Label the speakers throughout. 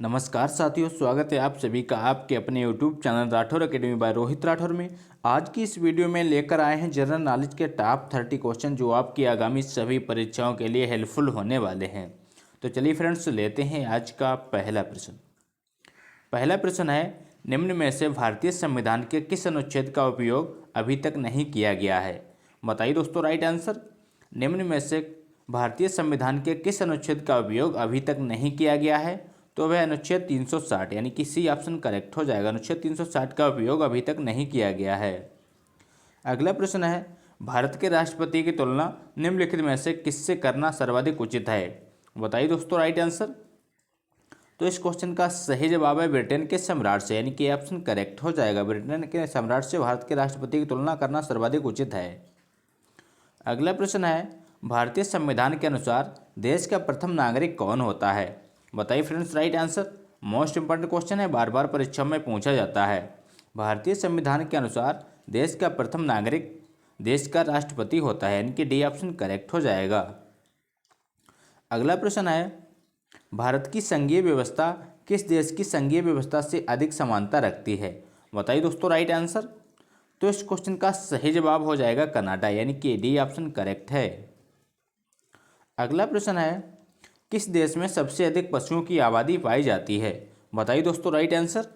Speaker 1: नमस्कार साथियों, स्वागत है आप सभी का आपके अपने YouTube channel Rathore academy by Rohit Rathore में। आज की इस वीडियो में लेकर आए हैं जनरल नॉलेज के टॉप 30 क्वेश्चन जो आपकी आगामी सभी परीक्षाओं के लिए हेल्पफुल होने वाले हैं। तो चलिए फ्रेंड्स, लेते हैं आज का पहला प्रश्न। पहला प्रश्न है, निम्न में से भारतीय संविधान के किस अनुच्छेद का उपयोग अभी तक नहीं किया गया है? बताइए दोस्तों राइट आंसर। निम्न में से भारतीय संविधान के किस अनुच्छेद का उपयोग अभी तक नहीं किया गया है? तो वह अनुच्छेद 360 यानी कि सी ऑप्शन करेक्ट हो जाएगा। अनुच्छेद 360 का उपयोग अभी तक नहीं किया गया है। अगला प्रश्न है, भारत के राष्ट्रपति की तुलना निम्नलिखित में से किससे करना सर्वाधिक उचित है? बताइए दोस्तों राइट आंसर। तो इस क्वेश्चन का सही जवाब है ब्रिटेन के सम्राट से, यानी कि ऑप्शन करेक्ट हो जाएगा। ब्रिटेन के सम्राट से भारत के राष्ट्रपति की तुलना करना सर्वाधिक उचित है। अगला प्रश्न है, भारतीय संविधान के अनुसार देश का प्रथम नागरिक कौन होता है? बताइए friends right answer. Most important question है, बार बार परीक्षा में पूछा जाता है। भारतीय संविधान के अनुसार देश का प्रथम नागरिक देश का राष्ट्रपति होता है, यानी कि डी ऑप्शन करेक्ट हो जाएगा। अगला प्रश्न है, भारत की संघीय व्यवस्था किस देश की संघीय व्यवस्था से अधिक समानता रखती है? बताइए दोस्तों राइट आंसर। तो इस क्वेश्चन का सही जवाब हो जाएगा कनाडा, यानी कि डी ऑप्शन करेक्ट है। अगला प्रश्न है, किस देश में सबसे अधिक पशुओं की आबादी पाई जाती है? बताइए दोस्तों राइट आंसर।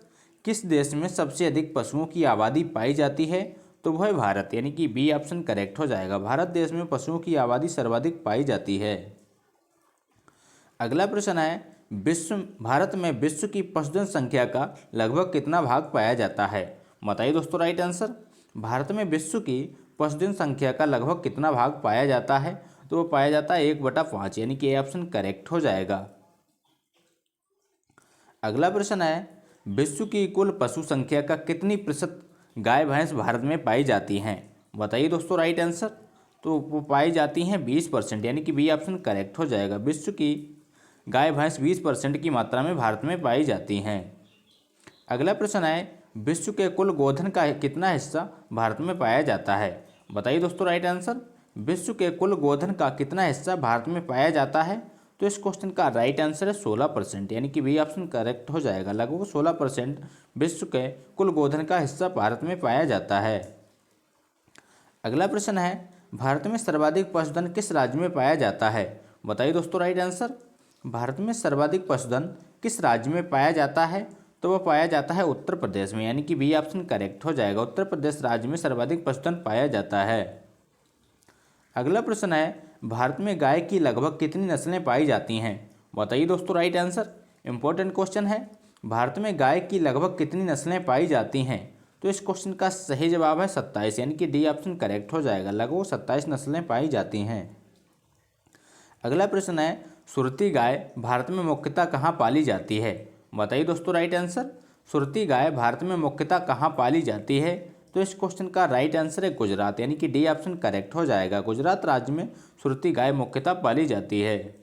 Speaker 1: किस देश में सबसे अधिक पशुओं की आबादी पाई जाती है? तो वह है भारत, यानी कि बी ऑप्शन करेक्ट हो जाएगा। भारत देश में पशुओं की आबादी सर्वाधिक पाई जाती है। अगला प्रश्न है, भारत में विश्व की पशुधन संख्या का लगभग कितना भाग पाया जाता है? बताइए दोस्तों राइट आंसर। भारत में विश्व की पशुधन संख्या का लगभग कितना भाग पाया जाता है? तो वो पाया जाता है 1/5, यानी कि ए ऑप्शन करेक्ट हो जाएगा। अगला प्रश्न है, विश्व की कुल पशु संख्या का कितनी प्रतिशत गाय भैंस भारत में पाई जाती हैं? बताइए दोस्तों राइट आंसर। तो वो पाई जाती हैं 20%, यानी कि बी ऑप्शन करेक्ट हो जाएगा। विश्व की गाय भैंस 20% की मात्रा में भारत में पाई जाती हैं। अगला प्रश्न है, विश्व के कुल गोधन का कितना हिस्सा भारत में पाया जाता है? बताइए दोस्तों राइट आंसर। विश्व के कुल गोधन का कितना हिस्सा भारत में पाया जाता है? तो इस क्वेश्चन का राइट आंसर है 16%, यानी कि बी ऑप्शन करेक्ट हो जाएगा। लगभग 16% विश्व के कुल गोधन का हिस्सा भारत में पाया जाता है। अगला प्रश्न है, भारत में सर्वाधिक पशुधन किस राज्य में पाया जाता है? बताइए दोस्तों राइट आंसर। भारत में सर्वाधिक पशुधन किस राज्य में पाया जाता है? तो वह पाया जाता है उत्तर प्रदेश में, यानी कि बी ऑप्शन करेक्ट हो जाएगा। उत्तर प्रदेश राज्य में सर्वाधिक पशुधन पाया जाता है। अगला प्रश्न है, भारत में गाय की लगभग कितनी नस्लें पाई जाती हैं? बताइए दोस्तों राइट आंसर। इंपॉर्टेंट क्वेश्चन है, भारत में गाय की लगभग कितनी नस्लें पाई जाती हैं? तो इस क्वेश्चन का सही जवाब है 27, यानी कि डी ऑप्शन करेक्ट हो जाएगा। लगभग 27 नस्लें पाई जाती हैं। अगला प्रश्न है, सुरती गाय भारत में मुख्यतः कहाँ पाली जाती है? बताइए दोस्तों राइट आंसर। सुरती गाय भारत में मुख्यतः कहाँ पाली जाती है? तो इस क्वेश्चन का राइट आंसर है गुजरात, यानी कि डी ऑप्शन करेक्ट हो जाएगा। गुजरात राज्य में सुरती गाय मुख्यतः पाली जाती है।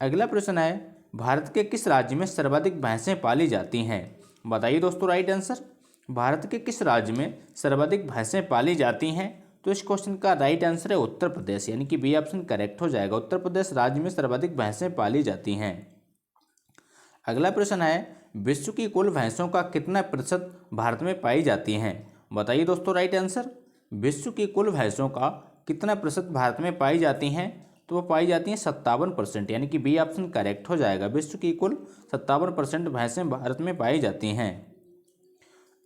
Speaker 1: अगला प्रश्न है, भारत के किस राज्य में सर्वाधिक भैंसें पाली जाती हैं? बताइए दोस्तों राइट आंसर। भारत के किस राज्य में सर्वाधिक भैंसें पाली जाती हैं? तो इस क्वेश्चन का राइट आंसर है उत्तर प्रदेश, यानी कि बी ऑप्शन करेक्ट हो जाएगा। उत्तर प्रदेश राज्य में सर्वाधिक भैंसें पाली जाती हैं। अगला प्रश्न है, विश्व की कुल भैंसों का कितना प्रतिशत भारत में पाई जाती हैं? बताइए दोस्तों राइट आंसर। विश्व की कुल भैंसों का कितना प्रतिशत भारत में पाई जाती हैं? तो वो पाई जाती हैं 57%, यानी कि बी ऑप्शन करेक्ट हो जाएगा। विश्व की कुल 57% भैंसें भारत में पाई जाती हैं।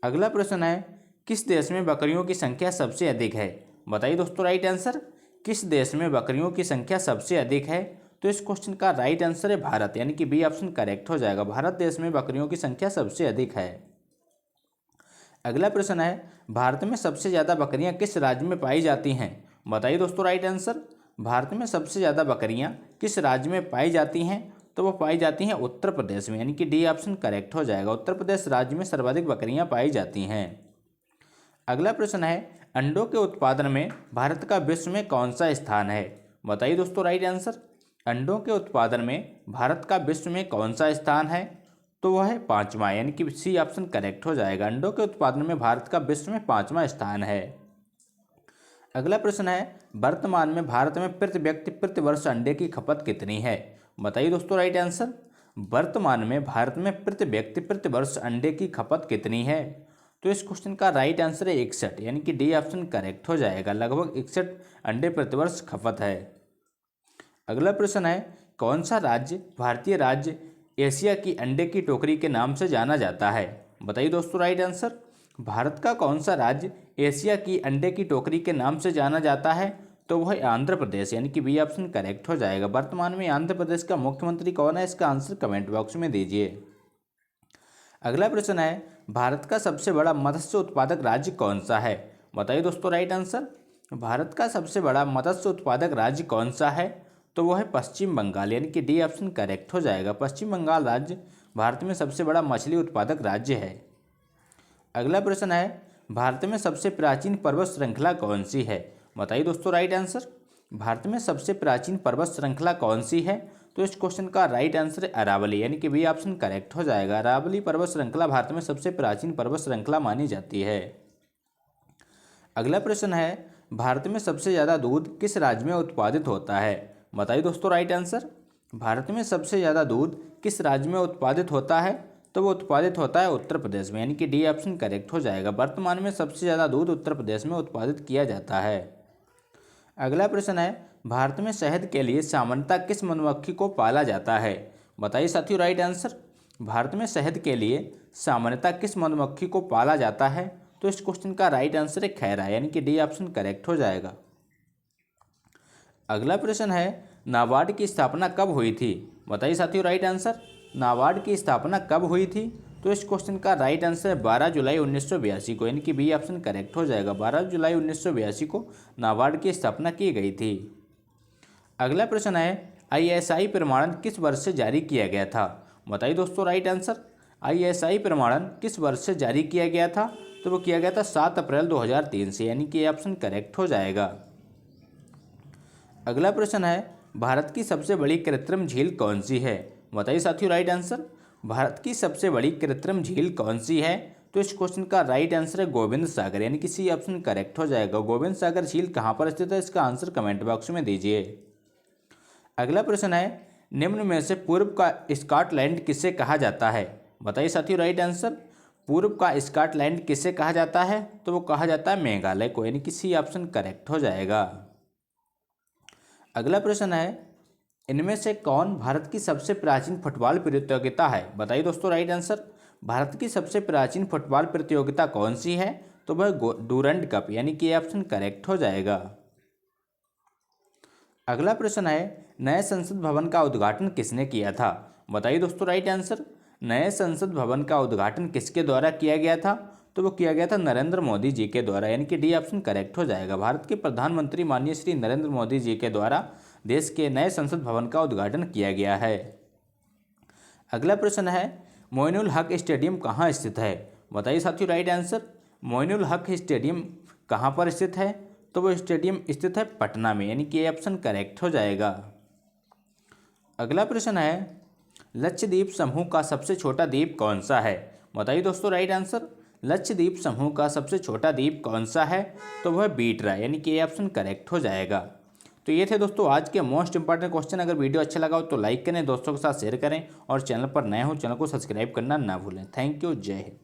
Speaker 1: अगला प्रश्न है, किस देश में बकरियों की संख्या सबसे अधिक है? बताइए दोस्तों राइट आंसर। किस देश में बकरियों की संख्या सबसे अधिक है? तो इस क्वेश्चन का राइट आंसर है भारत, यानी कि बी ऑप्शन करेक्ट हो जाएगा। भारत देश में बकरियों की संख्या सबसे अधिक है। अगला प्रश्न है, भारत में सबसे ज़्यादा बकरियां किस राज्य में पाई जाती हैं? बताइए दोस्तों राइट आंसर। भारत में सबसे ज़्यादा बकरियां किस राज्य में पाई जाती हैं? तो वो पाई जाती हैं उत्तर प्रदेश में, यानी कि डी ऑप्शन करेक्ट हो जाएगा। उत्तर प्रदेश राज्य में सर्वाधिक बकरियां पाई जाती हैं। अगला प्रश्न है, अंडों के उत्पादन में भारत का विश्व में कौन सा स्थान है? बताइए दोस्तों राइट आंसर। अंडों के उत्पादन में भारत का विश्व में कौन सा स्थान है? तो वह है 5वां, यानी कि सी ऑप्शन करेक्ट हो जाएगा। अंडों के उत्पादन में भारत का विश्व में 5वां स्थान है। अगला प्रश्न है, वर्तमान में भारत में प्रति व्यक्ति प्रति वर्ष अंडे की खपत कितनी है? बताइए दोस्तों राइट आंसर। वर्तमान में भारत में प्रति व्यक्ति प्रति वर्ष अंडे की खपत कितनी है? तो इस क्वेश्चन का राइट आंसर है 61, यानी कि डी ऑप्शन करेक्ट हो जाएगा। लगभग 61 अंडे प्रति वर्ष खपत है। अगला प्रश्न है, कौन सा राज्य भारतीय राज्य एशिया की अंडे की टोकरी के नाम से जाना जाता है? बताइए दोस्तों राइट आंसर। भारत का कौन सा राज्य एशिया की अंडे की टोकरी के नाम से जाना जाता है? तो वह आंध्र प्रदेश, यानी कि बी ऑप्शन करेक्ट हो जाएगा। वर्तमान में आंध्र प्रदेश का मुख्यमंत्री कौन है? इसका आंसर कमेंट बॉक्स में दीजिए। अगला प्रश्न है, भारत का सबसे बड़ा मत्स्य उत्पादक राज्य कौन सा है? बताइए दोस्तों राइट आंसर। भारत का सबसे बड़ा मत्स्य उत्पादक राज्य कौन सा है? तो वो है पश्चिम बंगाल, यानी कि डी ऑप्शन करेक्ट हो जाएगा। पश्चिम बंगाल राज्य भारत में सबसे बड़ा मछली उत्पादक राज्य है। अगला प्रश्न है, भारत में सबसे प्राचीन पर्वत श्रृंखला कौन सी है? बताइए दोस्तों राइट आंसर। भारत में सबसे प्राचीन पर्वत श्रृंखला कौन सी है? तो इस क्वेश्चन का राइट आंसर है अरावली, यानी कि बी ऑप्शन करेक्ट हो जाएगा। अरावली पर्वत श्रृंखला भारत में सबसे प्राचीन पर्वत श्रृंखला मानी जाती है। अगला प्रश्न है, भारत में सबसे ज़्यादा दूध किस राज्य में उत्पादित होता है? बताइए दोस्तों राइट आंसर। भारत में सबसे ज़्यादा दूध किस राज्य में उत्पादित होता है? तो वो उत्पादित होता है उत्तर प्रदेश में, यानी कि डी ऑप्शन करेक्ट हो जाएगा। वर्तमान में सबसे ज़्यादा दूध उत्तर प्रदेश में उत्पादित किया जाता है। अगला प्रश्न है, भारत में शहद के लिए सामान्यतः किस मधुमक्खी को पाला जाता है? बताइए साथियों राइट आंसर। भारत में शहद के लिए सामान्यतः किस मधुमक्खी को पाला जाता है? तो इस क्वेश्चन का राइट आंसर है खैरा, यानी कि डी ऑप्शन करेक्ट हो जाएगा। अगला प्रश्न है, नाबार्ड की स्थापना कब हुई थी? बताइए साथियों राइट आंसर। नाबार्ड की स्थापना कब हुई थी? तो इस क्वेश्चन का राइट आंसर है 12 जुलाई 1982 को, यानी कि बी ऑप्शन करेक्ट हो जाएगा। 12 जुलाई 1982 को नाबार्ड की स्थापना की गई थी। अगला प्रश्न है, ISI प्रमाणन किस वर्ष से जारी किया गया था? बताइए दोस्तों राइट आंसर। ISI प्रमाणन किस वर्ष से जारी किया गया था? तो वो किया गया था 7 अप्रैल 2003 से, यानी कि ऑप्शन करेक्ट हो जाएगा। अगला प्रश्न है, भारत की सबसे बड़ी कृत्रिम झील कौन सी है? बताइए साथियों राइट आंसर। भारत की सबसे बड़ी कृत्रिम झील कौन सी है? तो इस क्वेश्चन का राइट आंसर है गोविंद सागर, यानी कि सी ऑप्शन करेक्ट हो जाएगा। गोविंद सागर झील कहाँ पर स्थित है? इसका आंसर कमेंट बॉक्स में दीजिए। अगला प्रश्न है, निम्न में से पूर्व का स्कॉटलैंड किसे कहा जाता है? बताइए साथियों राइट आंसर। पूर्व का स्कॉटलैंड किसे कहा जाता है? तो वो कहा जाता है मेघालय को, यानी कि सी ऑप्शन करेक्ट हो जाएगा। अगला प्रश्न है, इनमें से कौन भारत की सबसे प्राचीन फुटबॉल प्रतियोगिता है? बताइए दोस्तों राइट आंसर। भारत की सबसे प्राचीन फुटबॉल प्रतियोगिता कौन सी है? तो वह डूरंड कप, यानी कि ऑप्शन करेक्ट हो जाएगा। अगला प्रश्न है, नए संसद भवन का उद्घाटन किसने किया था? बताइए दोस्तों राइट आंसर। नए संसद भवन का उद्घाटन किसके द्वारा किया गया था? तो वो किया गया था नरेंद्र मोदी जी के द्वारा, यानी कि डी ऑप्शन करेक्ट हो जाएगा। भारत के प्रधानमंत्री माननीय श्री नरेंद्र मोदी जी के द्वारा देश के नए संसद भवन का उद्घाटन किया गया है। अगला प्रश्न है, मोइनुल हक स्टेडियम कहाँ स्थित है? बताइए साथियों right answer. Moinul Haq stadium कहाँ पर स्थित है? तो वो स्टेडियम स्थित है पटना में, यानी कि ऑप्शन करेक्ट हो जाएगा। अगला प्रश्न है, लक्षद्वीप समूह का सबसे छोटा द्वीप कौन सा है? बताइए दोस्तों राइट आंसर। लक्षद्वीप समूह का सबसे छोटा द्वीप कौन सा है? तो वह बीटरा, यानी कि ऑप्शन करेक्ट हो जाएगा। तो ये थे दोस्तों आज के मोस्ट इंपॉर्टेंट क्वेश्चन। अगर वीडियो अच्छा लगा हो तो लाइक करें, दोस्तों के साथ शेयर करें और चैनल पर नए हो चैनल को सब्सक्राइब करना ना भूलें। थैंक यू, जय हिंद।